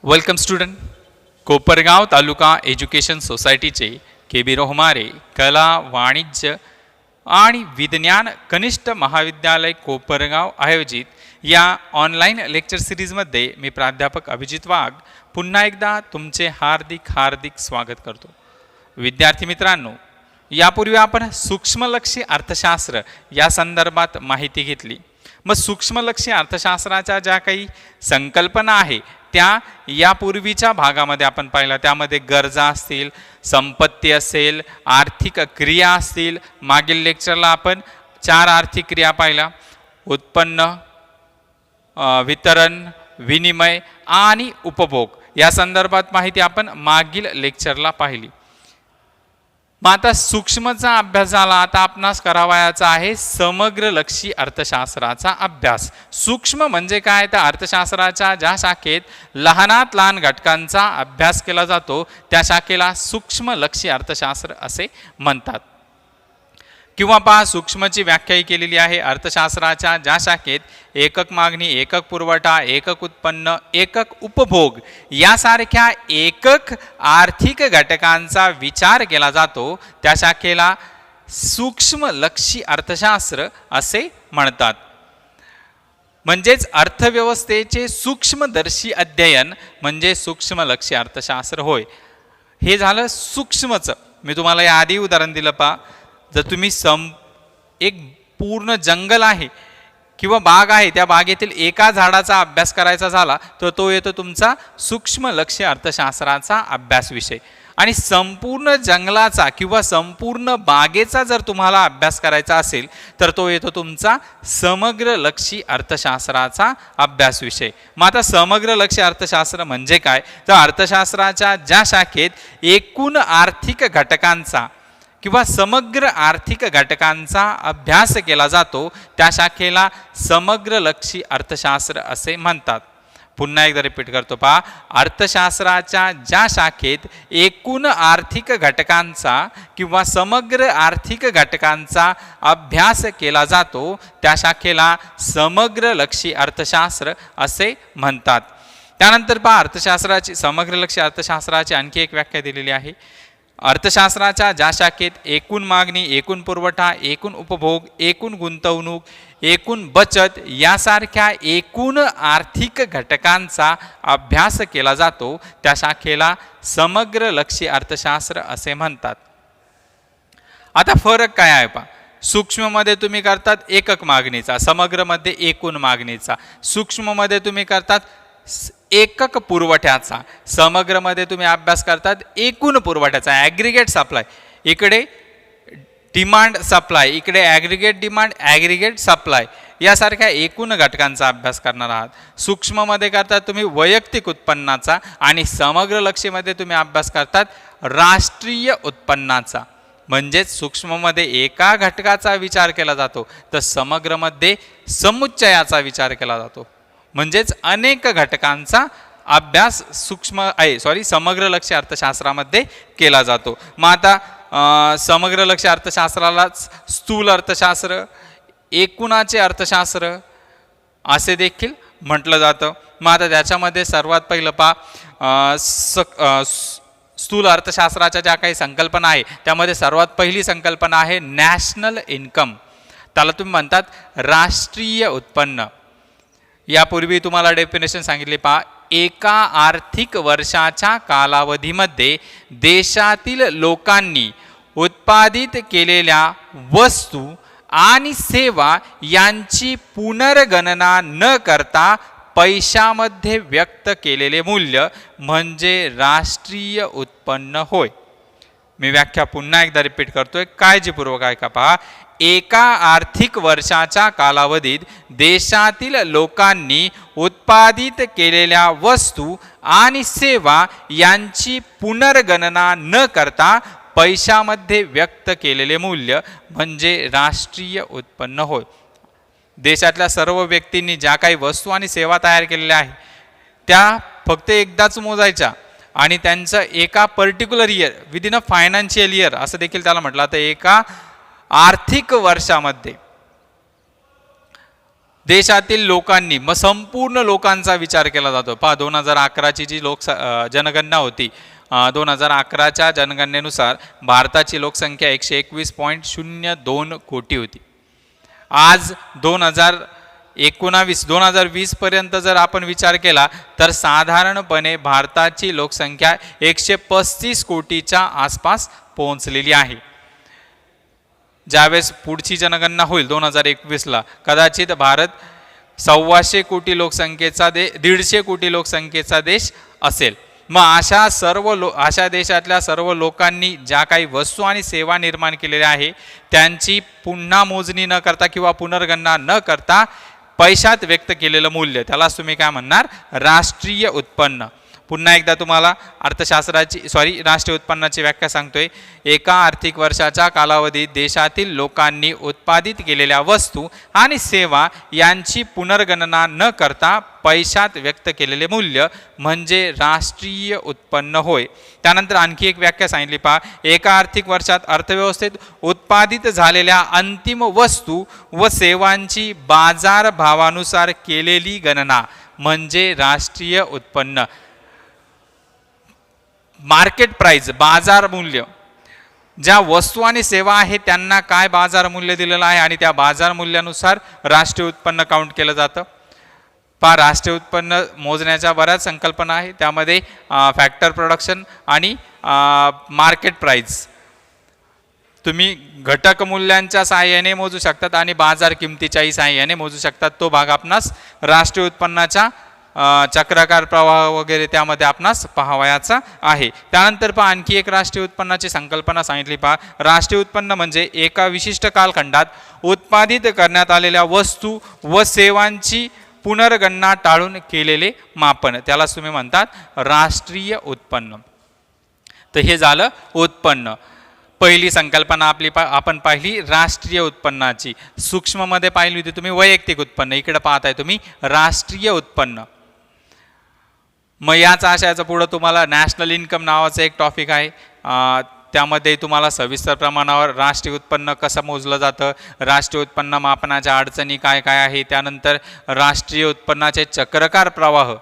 Welcome student. Kopargaon taluka education सोसायटीचे K B. Rohmare कला वाणिज्य आणि विज्ञान कनिष्ठ महाविद्यालय कोपरगाव आयोजित या ऑनलाईन लेक्चर सिरीजमध्ये मी प्राध्यापक अभिजित वाघ पुन्हा एकदा तुमचे हार्दिक स्वागत करतो. विद्यार्थी मित्रांनो, यापूर्वी आपण सूक्ष्मलक्षी अर्थशास्त्र या संदर्भात माहिती घेतली. मग सूक्ष्मलक्षी अर्थशास्त्राच्या ज्या काही संकल्पना आहे त्या यापूर्वीच्या भागामध्ये आपण पाहिला. त्यामध्ये गरजा असतील, संपत्ती असेल, आर्थिक क्रिया असतील. मागील लेक्चरला आपण 4 आर्थिक क्रिया पाहिला: उत्पन्न, वितरण, विनिमय आणि उपभोग. या संदर्भात माहिती आपण मागील लेक्चरला पाहिली. मग आता सूक्ष्मचा अभ्यास झाला. आता आपणास करावयाचा आहे समग्रलक्षी अर्थशास्त्राचा अभ्यास. सूक्ष्म म्हणजे काय? तर अर्थशास्त्राच्या ज्या शाखेत लहानात लहान घटकांचा अभ्यास केला जातो त्या शाखेला सूक्ष्मलक्षी अर्थशास्त्र असे म्हणतात. किंवा पहा, सूक्ष्मची व्याख्याही केलेली आहे. अर्थशास्त्राच्या ज्या शाखेत एकक मागणी, एकक पुरवठा, एकक उत्पन्न, एकक उपभोग यासारख्या एकक आर्थिक घटकांचा विचार केला जातो त्या शाखेला सूक्ष्मलक्षी अर्थशास्त्र असे म्हणतात. म्हणजेच अर्थव्यवस्थेचे सूक्ष्मदर्शी अध्ययन म्हणजे सूक्ष्मलक्षी अर्थशास्त्र होय. हे झालं सूक्ष्मचं. मी तुम्हाला याआधी उदाहरण दिलं. पहा, जर तुम्ही एक पूर्ण जंगल आहे किंवा बाग आहे, त्या बागेतील एका झाडाचा अभ्यास करायचा झाला तर तो येतो तुमचा सूक्ष्मलक्षी अर्थशास्त्राचा अभ्यास विषय. आणि संपूर्ण जंगलाचा किंवा संपूर्ण बागेचा जर तुम्हाला अभ्यास करायचा असेल तर तो येतो तुमचा समग्रलक्षी अर्थशास्त्राचा अभ्यास विषय. मग आता समग्रलक्षी अर्थशास्त्र म्हणजे काय? तर अर्थशास्त्राच्या ज्या शाखेत एकूण आर्थिक घटकांचा किंवा समग्र आर्थिक घटकांचा अभ्यास केला जातो त्या शाखेला समग्रलक्षी अर्थशास्त्र असे म्हणतात. पुन्हा एकदा रिपीट करतो. पहा, अर्थशास्त्राच्या ज्या शाखेत एकूण आर्थिक घटकांचा किंवा समग्र आर्थिक घटकांचा अभ्यास केला जातो त्या शाखेला समग्रलक्षी अर्थशास्त्र असे म्हणतात. त्यानंतर पहा, अर्थशास्त्राची समग्रलक्षी अर्थशास्त्राची आणखी एक व्याख्या दिलेली आहे. अर्थशास्त्राच्या ज्या शाखेत एकूण मागणी, एकूण पुरवठा, एकूण उपभोग, एकूण गुंतवणूक, एकूण बचत यासारख्या एकूण आर्थिक घटकांचा अभ्यास केला जातो त्या शाखेला समग्रलक्षी अर्थशास्त्र असे म्हणतात. आता फरक काय आहे पहा. सूक्ष्ममध्ये तुम्ही करतात एकक मागणीचा, समग्रमध्ये एकूण मागणीचा. सूक्ष्ममध्ये तुम्ही करतात एकक पुरवठ्याचा, समग्रमध्ये तुम्ही अभ्यास करतात एकूण पुरवठ्याचा, ॲग्रिगेट सप्लाय. इकडे डिमांड सप्लाय, इकडे ॲग्रिगेट डिमांड, ॲग्रिगेट सप्लाय यासारख्या एकूण घटकांचा अभ्यास करणार आहात. सूक्ष्ममध्ये करतात तुम्ही वैयक्तिक उत्पन्नाचा आणि समग्रलक्षीमध्ये तुम्ही अभ्यास करतात राष्ट्रीय उत्पन्नाचा. म्हणजेच सूक्ष्ममध्ये एका घटकाचा विचार केला जातो तर समग्रमध्ये समुच्चयाचा विचार केला जातो. म्हणजेच अनेक घटकांचा अभ्यास समग्रलक्षी अर्थशास्त्रामध्ये केला जातो. मग आता समग्रलक्षी अर्थशास्त्रालाच स्थूल अर्थशास्त्र, एकूणाचे अर्थशास्त्र असे देखील म्हटलं जातं. मग आता त्याच्यामध्ये सर्वात पहिलं पहा, स्थूल अर्थशास्त्राच्या ज्या काही संकल्पना आहे त्यामध्ये सर्वात पहिली संकल्पना आहे नॅशनल इन्कम. त्याला तुम्ही म्हणतात राष्ट्रीय उत्पन्न. यापूर्वी तुम्हाला डेफिनेशन सांगितले. पहा, एका आर्थिक वर्षाच्या कालावधीमध्ये देशातील लोकांनी उत्पादित केलेल्या वस्तू आणि सेवा यांची पुनर्गणना न करता पैशामध्ये व्यक्त केलेले मूल्य म्हणजे राष्ट्रीय उत्पन्न होय. मी व्याख्या पुन्हा एकदा रिपीट करतोय, काळजीपूर्वक ऐका. पहा, एका आर्थिक वर्षाच्या कालावधीत देशातील लोकांनी उत्पादित केलेल्या वस्तू आणि सेवा यांची पुनर्गणना न करता पैशामध्ये व्यक्त केलेले मूल्य म्हणजे राष्ट्रीय उत्पन्न होय. देशातल्या सर्व व्यक्तींनी ज्या काही वस्तू आणि सेवा तयार केलेल्या आहेत त्या फक्त एकदाच मोजायच्या आणि त्यांचं एका पर्टिक्युलर इयर, विदिन अ फायनान्शियल इयर असं देखील त्याला म्हटलं. तर एका आर्थिक वर्षामध्ये देशातील लोकांनी, मग संपूर्ण लोकांचा विचार केला जातो. पहा 2011ची जी जनगणना होती, 2011च्या जनगणनेनुसार भारताची लोकसंख्या 121.02 कोटी होती. आज 2019-2020 पर्यंत जर आपण विचार केला तर साधारणपणे भारताची लोकसंख्या 135 कोटीच्या आसपास पोहोचलेली आहे. ज्यावेळेस पुढची जनगणना होईल 2021ला, कदाचित भारत 125 कोटी लोकसंख्येचा 150 कोटी लोकसंख्येचा देश असेल. मग अशा देशातल्या सर्व लोकांनी ज्या काही वस्तू आणि सेवा निर्माण केलेल्या आहे त्यांची पुन्हा मोजणी न करता किंवा पुनर्गणना न करता पैशात व्यक्त केलेलं मूल्य, त्यालाच तुम्ही काय म्हणणार, राष्ट्रीय उत्पन्न. पुन्हा एकदा तुम्हाला राष्ट्रीय उत्पन्नाची व्याख्या सांगतोय. एका आर्थिक वर्षाच्या कालावधीत देशातील लोकांनी उत्पादित केलेल्या वस्तू आणि सेवा यांची पुनर्गणना न करता पैशात व्यक्त केलेले मूल्य म्हणजे राष्ट्रीय उत्पन्न होय. त्यानंतर आणखी एक व्याख्या सांगितली पहा. एका आर्थिक वर्षात अर्थव्यवस्थेत उत्पादित झालेल्या अंतिम वस्तू व सेवांची बाजार भावानुसार केलेली गणना म्हणजे राष्ट्रीय उत्पन्न. मार्केट प्राइस, बाजार मूल्य, ज्या वस्तू आणि सेवा आहेत त्यांना काय बाजार मूल्य दिलेलं आहे आणि त्या बाजार मूल्यानुसार राष्ट्रीय उत्पन्न काउंट केलं जातं. पहा, राष्ट्रीय उत्पन्न मोजण्याच्या बऱ्याच संकल्पना आहे. त्यामध्ये फॅक्टर प्रोडक्शन आणि मार्केट प्राइस तुम्ही घटक मूल्यांच्या सहाय्याने मोजू शकतात आणि बाजार किमतीच्याही सहाय्याने मोजू शकतात. तो भाग आपणास राष्ट्रीय उत्पन्नाच्या चक्राकार प्रवाह वगैरे त्यामध्ये आपणास पाहावयाचा आहे. त्यानंतर पहा आणखी एक राष्ट्रीय उत्पन्नाची संकल्पना सांगितली पहा. राष्ट्रीय उत्पन्न म्हणजे एका विशिष्ट कालखंडात उत्पादित करण्यात आलेल्या वस्तू व सेवांची पुनर्गणना टाळून केलेले मापन, त्यालाच तुम्ही म्हणतात राष्ट्रीय उत्पन्न. तर हे झालं उत्पन्न. पहिली संकल्पना आपण पाहिली राष्ट्रीय उत्पन्नाची. सूक्ष्ममध्ये पाहिली होती तुम्ही वैयक्तिक उत्पन्न, इकडे पाहताय तुम्ही राष्ट्रीय उत्पन्न. मग याच आशयाचं पुढं तुम्हाला नॅशनल इन्कम नावाचं एक टॉपिक आहे. त्यामध्ये तुम्हाला सविस्तर प्रमाणावर राष्ट्रीय उत्पन्न कसं मोजलं जातं, राष्ट्रीय उत्पन्न मापनाच्या अडचणी काय काय आहे, त्यानंतर राष्ट्रीय उत्पन्नाचे चक्रकार प्रवाह,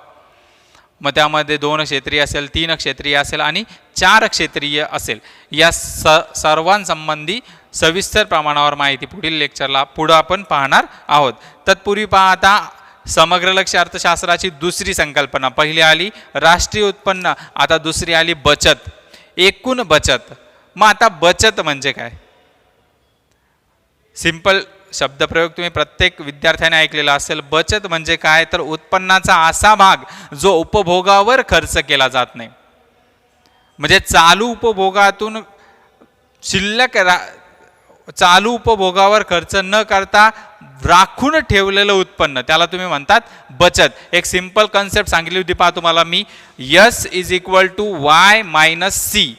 मग त्यामध्ये 2 क्षेत्रीय असेल, 3 क्षेत्रीय असेल आणि 4 क्षेत्रीय असेल, या सर्वांसंबंधी सविस्तर प्रमाणावर माहिती पुढील लेक्चरला पुढं आपण पाहणार आहोत. तत्पूर्वी पहा आता समग्र लक्ष अर्थशास्त्राची दुसरी संकल्पना. पहिली आली राष्ट्रीय उत्पन्न, आता दुसरी आली बचत, एकूण बचत. मग आता बचत म्हणजे काय? सिंपल शब्दप्रयोग तुम्ही प्रत्येक विद्यार्थ्याने ऐकलेला असेल. बचत म्हणजे काय तर उत्पन्नाचा असा भाग जो उपभोगावर खर्च केला जात नाही. म्हणजे चालू उपभोगातून चालू उपभोगावर खर्च न करता राखून ठेवलेलं उत्पन्न, त्याला तुम्ही म्हणतात बचत. एक सिंपल कन्सेप्ट सांगितली होती पहा तुम्हाला मी, S = Y - C.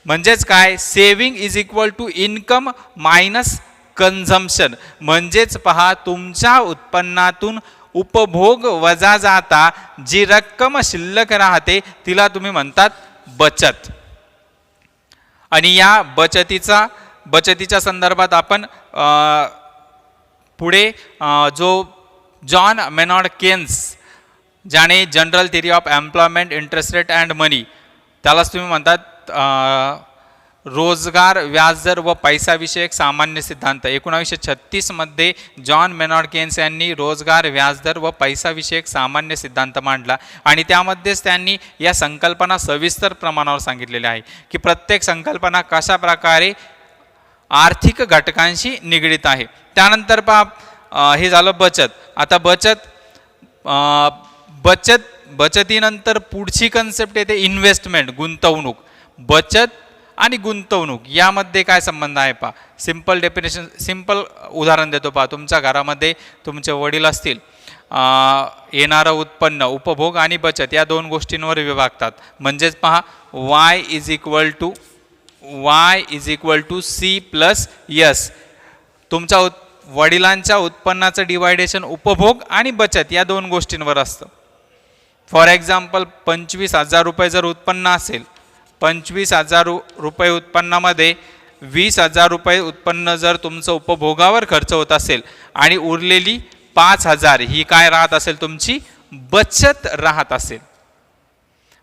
म्हणजेच काय, सेव्हिंग = इन्कम मायनस कन्झम्पशन. म्हणजेच पहा, तुमच्या उत्पन्नातून उपभोग वजा जाता जी रक्कम शिल्लक राहते तिला तुम्ही म्हणतात बचत. आणि या बचतीच्या संदर्भात आपण पुढे जो जॉन मेनॉर्ड केन्स, ज्याने general theory of employment, interest rate and money, त्यालाच तुम्ही म्हणतात रोजगार, व्याजदर व पैसा विषयक सामान्य सिद्धांत. 1936 मध्ये जॉन मेनॉर्ड केन्स यांनी रोजगार, व्याजदर व पैसा विषयक सामान्य सिद्धांत मांडला आणि त्यामध्येच त्यांनी या संकल्पना सविस्तर प्रमाणावर सांगितलेल्या आहे की प्रत्येक संकल्पना कशा प्रकारे आर्थिक घटकांशी निगडीत आहे. त्यानंतर हे झालं बचत. आता बचतीनंतर पुढची कन्सेप्ट येते इन्व्हेस्टमेंट, गुंतवणूक. बचत आणि गुंतवणूक यामध्ये काय संबंध आहे पहा. सिंपल डेफिनेशन, सिंपल उदाहरण देतो पहा. तुमच्या घरामध्ये तुमचे वडील असतील, येणारं उत्पन्न, उपभोग आणि बचत या 2 गोष्टींवर विभागतात. म्हणजेच पहा Y = C + S. तुमच्या वडिलांच्या उत्पन्नाचं डिवायडेशन उपभोग आणि बचत या 2 गोष्टींवर असतं. फॉर एक्झाम्पल 25,000 रुपये जर उत्पन्न असेल, 25,000 रुपये उत्पन्नामध्ये 20,000 रुपये उत्पन्न जर तुमचं उपभोगावर खर्च होत असेल आणि उरलेली 5,000 ही काय राहत असेल, तुमची बचत राहत असेल.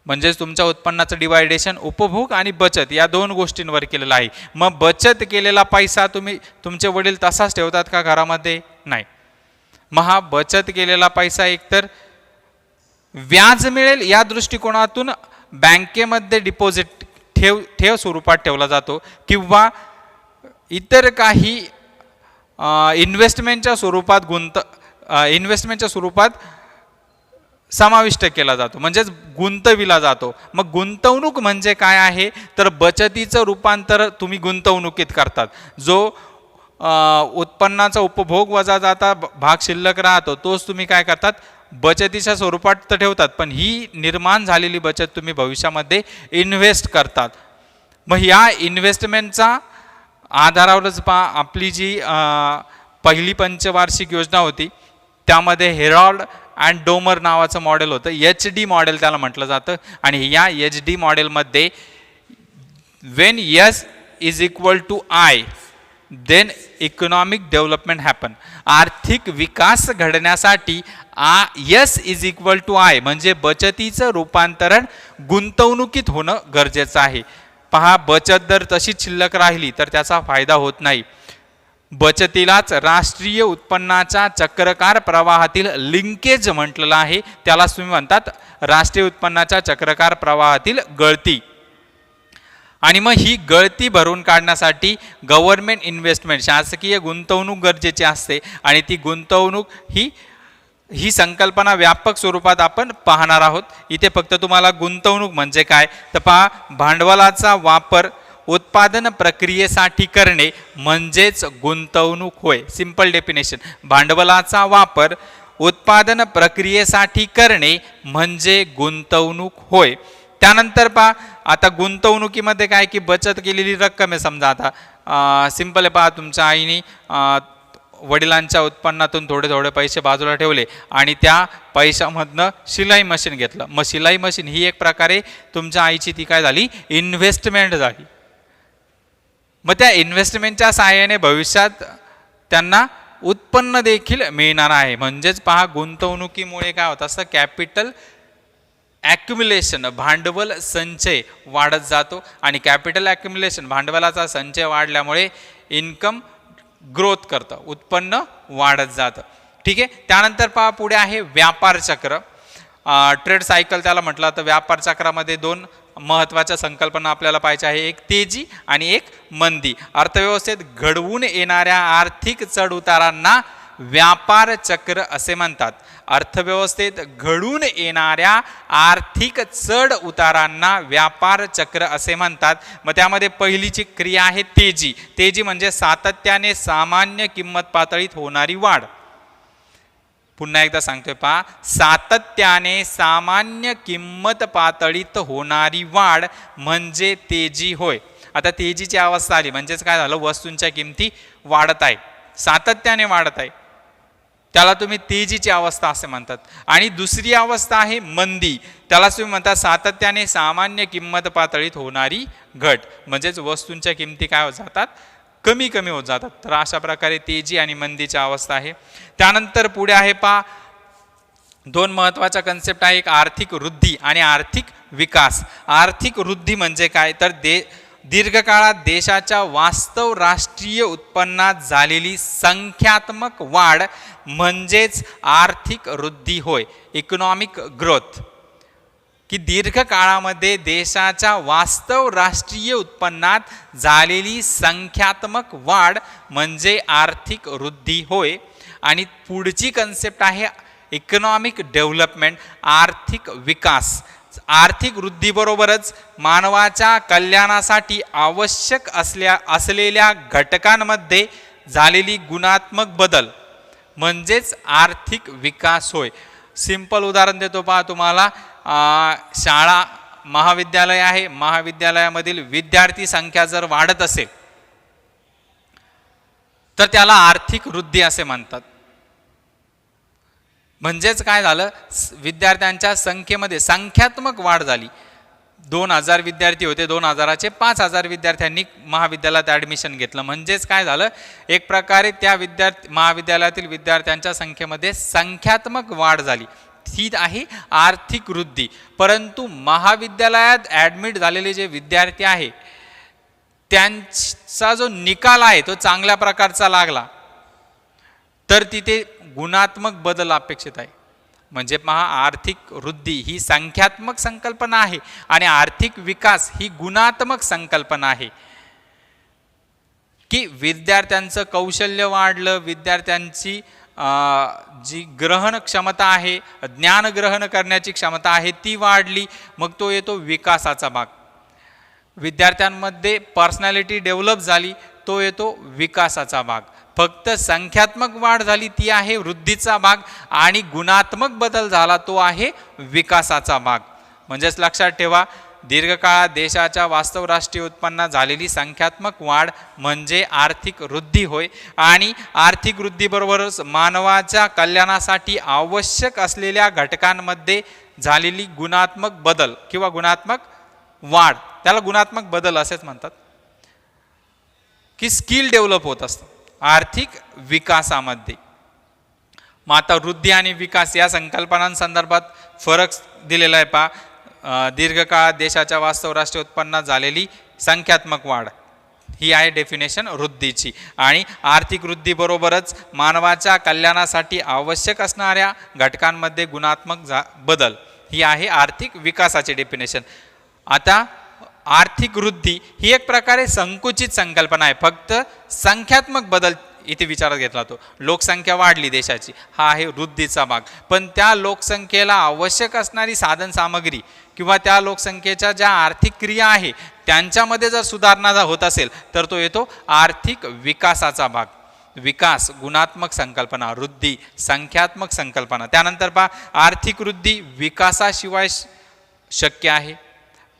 म्हणजेच तुमच्या उत्पन्नाचं डिवायडेशन उपभोग आणि बचत या दोन गोष्टींवर केलेलं आहे. मग बचत केलेला पैसा तुमचे वडील तसाच ठेवतात का घरामध्ये? नाही. मग हा बचत केलेला पैसा एकतर व्याज मिळेल या दृष्टिकोनातून बँकेमध्ये डिपॉझिट ठेव स्वरूपात ठेवला जातो, किंवा इतर काही इन्व्हेस्टमेंटच्या स्वरूपात समाविष्ट केला जातो, म्हणजेच गुंतविला जातो. मग गुंतवणूक म्हणजे काय आहे, तर बचतीचं रूपांतर तुम्ही गुंतवणुकीत करतात. जो उत्पन्नाचा उपभोग वजा जाता भाग शिल्लक राहतो तोच तुम्ही काय करतात, बचतीच्या स्वरूपात तर ठेवतात, पण ही निर्माण झालेली बचत तुम्ही भविष्यामध्ये इन्व्हेस्ट करतात. मग या इन्व्हेस्टमेंटच्या आधारावरच आपली जी पहिली पंचवार्षिक योजना होती त्यामध्ये हेरॉल्ड अँड डोमर नावाचं मॉडेल होतं. HD मॉडेल त्याला म्हटलं जातं. आणि या HD मॉडेलमध्ये when S is equal to I then economic development happen. आर्थिक विकास घडण्यासाठी S is equal to I म्हणजे बचतीचं रूपांतरण गुंतवणुकीत होणं गरजेचं आहे. पहा, बचत जर तशीच शिल्लक राहिली तर त्याचा फायदा होत नाही. बचतीलाच राष्ट्रीय उत्पन्नाच्या चक्रकार प्रवाहातील लिंकेज म्हटलेलं आहे. त्यालाच तुम्ही म्हणतात राष्ट्रीय उत्पन्नाच्या चक्रकार प्रवाहातील गळती. आणि मग ही गळती भरून काढण्यासाठी गव्हर्नमेंट इन्व्हेस्टमेंट, शासकीय गुंतवणूक गरजेची असते. आणि ती गुंतवणूक ही संकल्पना व्यापक स्वरूपात आपण पाहणार आहोत. इथे फक्त तुम्हाला गुंतवणूक म्हणजे काय तर पहा, भांडवलाचा वापर उत्पादन प्रक्रियेसाठी करणे म्हणजेच गुंतवणूक होय. सिंपल डेफिनेशन, भांडवलाचा वापर उत्पादन प्रक्रियेसाठी करणे म्हणजे गुंतवणूक होय. त्यानंतर पहा, आता गुंतवणुकीमध्ये काय की बचत केलेली रक्कम आहे. समजा आता सिंपल आहे, पहा तुमच्या आईने वडिलांच्या उत्पन्नातून थोडे थोडे पैसे बाजूला ठेवले आणि त्या पैशामधनं शिलाई मशीन घेतलं. मग शिलाई मशीन ही एक प्रकारे तुमच्या आईची ती काय झाली, इन्व्हेस्टमेंट झाली. मग त्या इन्व्हेस्टमेंटच्या सहाय्याने भविष्यात त्यांना उत्पन्न देखील मिळणार आहे. म्हणजेच पहा, गुंतवणुकीमुळे काय होत असतं, कॅपिटल ॲक्युम्युलेशन, भांडवल संचय वाढत जातो. आणि कॅपिटल ॲक्युम्युलेशन, भांडवलाचा संचय वाढल्यामुळे इन्कम ग्रोथ करतं, उत्पन्न वाढत जातं. ठीक आहे. त्यानंतर पहा, पुढे आहे व्यापार चक्र, ट्रेड सायकल त्याला म्हटलं. तर व्यापार चक्रामध्ये दोन महत्त्वाच्या संकल्पना आपल्याला पाहिजे आहे, एक तेजी आणि एक मंदी. अर्थव्यवस्थेत घडवून येणाऱ्या आर्थिक चढ उतारांना व्यापार चक्र असे म्हणतात. अर्थव्यवस्थेत घडून येणाऱ्या आर्थिक चढ उतारांना व्यापार चक्र असे म्हणतात. मग त्यामध्ये पहिलीची क्रिया आहे तेजी. तेजी म्हणजे सातत्याने सामान्य किंमत पातळीत होणारी वाढ. पुन्हा एकदा सांगतोय पहा, सातत्याने सामान्य किंमत पातळीत होणारी वाढ म्हणजे तेजी होय. आता तेजीची अवस्था आली म्हणजेच काय झालं, वस्तूंच्या किमती वाढत आहे, सातत्याने वाढत आहे, त्याला तुम्ही तेजीची अवस्था असे म्हणतात. आणि दुसरी अवस्था आहे मंदी, त्याला तुम्ही म्हणतात सातत्याने सामान्य किंमत पातळीत होणारी घट, म्हणजेच वस्तूंच्या किमती काय होत जातात, कमी कमी होत जातात. तर अशा प्रकारे तेजी आणि मंदीची अवस्था आहे. त्यानंतर पुढे आहे पहा, दोन महत्त्वाच्या कन्सेप्ट आहे, एक आर्थिक वृद्धी आणि आर्थिक विकास. आर्थिक वृद्धी म्हणजे काय तर दीर्घकाळात देशाच्या वास्तव राष्ट्रीय उत्पन्नात झालेली संख्यात्मक वाढ म्हणजेच आर्थिक वृद्धी होय. इकॉनॉमिक ग्रोथ, की दीर्घकाळामध्ये देशाच्या वास्तव राष्ट्रीय उत्पन्नात झालेली संख्यात्मक वाढ म्हणजे आर्थिक वृद्धी होय. आणि पुढची कन्सेप्ट आहे इकॉनॉमिक डेव्हलपमेंट, आर्थिक विकास. आर्थिक वृद्धीबरोबरच मानवाच्या कल्याणासाठी आवश्यक असलेल्या घटकांमध्ये झालेली गुणात्मक बदल म्हणजेच आर्थिक विकास होय. सिंपल उदाहरण देतो पहा तुम्हाला, शाळा महाविद्यालय आहे, महाविद्यालयामधील विद्यार्थी संख्या जर वाढत असेल तर त्याला आर्थिक वृद्धी असे म्हणतात. म्हणजेच काय झालं, विद्यार्थ्यांच्या संख्येमध्ये संख्यात्मक वाढ झाली. 2,000 विद्यार्थी होते, 2,000चे 5,000 विद्यार्थ्यांनी महाविद्यालयात ॲडमिशन घेतलं. म्हणजेच काय झालं, एक प्रकारे त्या महाविद्यालयातील विद्यार्थ्यांच्या संख्येमध्ये संख्यात्मक वाढ झाली. ही आहे आर्थिक वृद्धी. परंतु महाविद्यालयात ॲडमिट झालेले जे विद्यार्थी आहे त्यांचा जो निकाल आहे तो चांगल्या प्रकारचा लागला, तर तिथे गुणात्मक बदल अपेक्षित आहे. म्हणजे पहा, आर्थिक वृद्धी ही संख्यात्मक संकल्पना आहे आणि आर्थिक विकास ही गुणात्मक संकल्पना आहे. की विद्यार्थ्यांचं कौशल्य वाढलं, विद्यार्थ्यांची जी ग्रहण क्षमता आहे, ज्ञान ग्रहण करण्याची क्षमता आहे ती वाढली. मग तो येतो विकासाचा भाग. विद्यार्थ्यांमध्ये पर्सनॅलिटी डेव्हलप झाली, तो येतो विकासाचा भाग. फक्त संख्यात्मक वाढ झाली ती आहे वृद्धीचा भाग आणि गुणात्मक बदल झाला तो आहे विकासाचा भाग. म्हणजेच लक्षात ठेवा, दीर्घकाळात देशाच्या वास्तव राष्ट्रीय उत्पन्नात झालेली संख्यात्मक वाढ म्हणजे आर्थिक वृद्धी होय. आणि आर्थिक वृद्धीबरोबरच मानवाच्या कल्याणासाठी आवश्यक असलेल्या घटकांमध्ये झालेली गुणात्मक बदल किंवा गुणात्मक वाढ, त्याला गुणात्मक बदल असेच म्हणतात, की स्किल डेव्हलप होत असतं आर्थिक विकासामध्ये. मग आता वृद्धी आणि विकास या संकल्पनांसंदर्भात फरक दिलेला आहे पहा. दीर्घकाळात देशाच्या वास्तव राष्ट्रीय उत्पन्नात झालेली संख्यात्मक वाढ ही आहे डेफिनेशन वृद्धीची. आणि आर्थिक वृद्धीबरोबरच मानवाच्या कल्याणासाठी आवश्यक असणाऱ्या घटकांमध्ये गुणात्मक बदल ही आहे आर्थिक विकासाची डेफिनेशन. आता आर्थिक वृद्धी ही एक प्रकारे संकुचित संकल्पना आहे. फक्त संख्यात्मक बदल इथे विचारात घेतला जातो. लोकसंख्या वाढली देशाची, हा आहे वृद्धीचा भाग. पण त्या लोकसंख्येला आवश्यक असणारी साधन सामग्री किंवा त्या लोकसंख्येच्या ज्या आर्थिक क्रिया आहे त्यांच्यामध्ये जर सुधारणा होत असेल तर तो येतो आर्थिक विकासाचा भाग. विकास गुणात्मक संकल्पना, वृद्धी संख्यात्मक संकल्पना. त्यानंतर पहा, आर्थिक वृद्धी विकासाशिवाय शक्य आहे,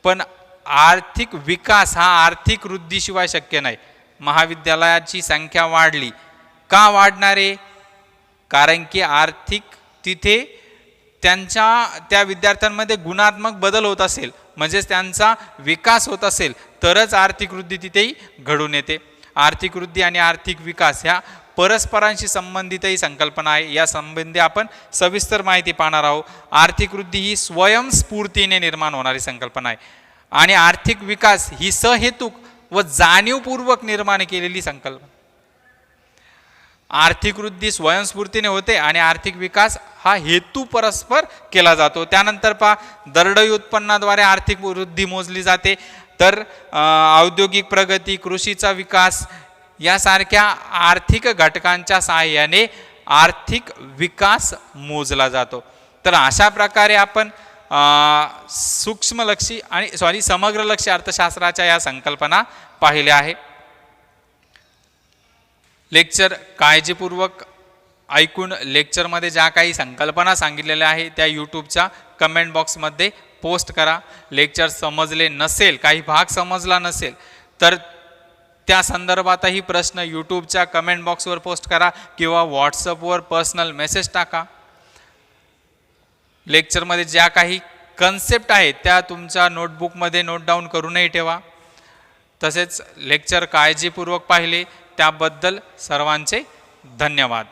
पण आर्थिक विकास हा आर्थिक वृद्धीशिवाय शक्य नाही. महाविद्यालयाची संख्या वाढली, का वाढणारे? कारण की आर्थिक तिथे त्या विद्यार्थ्यांमध्ये गुणात्मक बदल होत असेल, म्हणजेच त्यांचा विकास होत असेल तरच आर्थिक वृद्धी तिथेही घडून येते. आर्थिक वृद्धी आणि आर्थिक विकास ह्या परस्परांशी संबंधितही संकल्पना आहे. या संबंधी आपण सविस्तर माहिती पाहणार आहोत. आर्थिक वृद्धी ही स्वयंस्फूर्तीने निर्माण होणारी संकल्पना आहे आणि आर्थिक विकास ही सहेतुक व जाणीवपूर्वक निर्माण केलेली संकल्पना. आर्थिक वृद्धी स्वयंस्फूर्तीने होते आणि आर्थिक विकास हा हेतू परस्पर केला जातो. त्यानंतर पहा, दरडोई उत्पन्नाद्वारे आर्थिक वृद्धी मोजली जाते, तर औद्योगिक प्रगती, कृषीचा विकास यासारख्या आर्थिक घटकांच्या सहाय्याने आर्थिक विकास मोजला जातो. तर अशा प्रकारे आपण सूक्ष्मलक्षी आणि समग्रलक्षी अर्थशास्त्राच्या या संकल्पना पाहिल्या आहे. लेक्चर काळजीपूर्वक ऐकून लेक्चरमध्ये ज्या काही संकल्पना सांगितलेल्या आहे त्या यूट्यूबच्या कमेंट बॉक्समध्ये पोस्ट करा. लेक्चर समजले नसेल, काही भाग समजला नसेल तर त्या संदर्भातही प्रश्न यूट्यूबच्या कमेंट बॉक्सवर पोस्ट करा किंवा व्हॉट्सअपवर पर्सनल मेसेज टाका. लेक्चरमध्ये ज्या काही कन्सेप्ट आहेत त्या तुमच्या नोटबुकमध्ये नोट डाऊन करूनही ठेवा. तसेच लेक्चर काळजीपूर्वक पाहिले त्याबद्दल सर्वांचे धन्यवाद.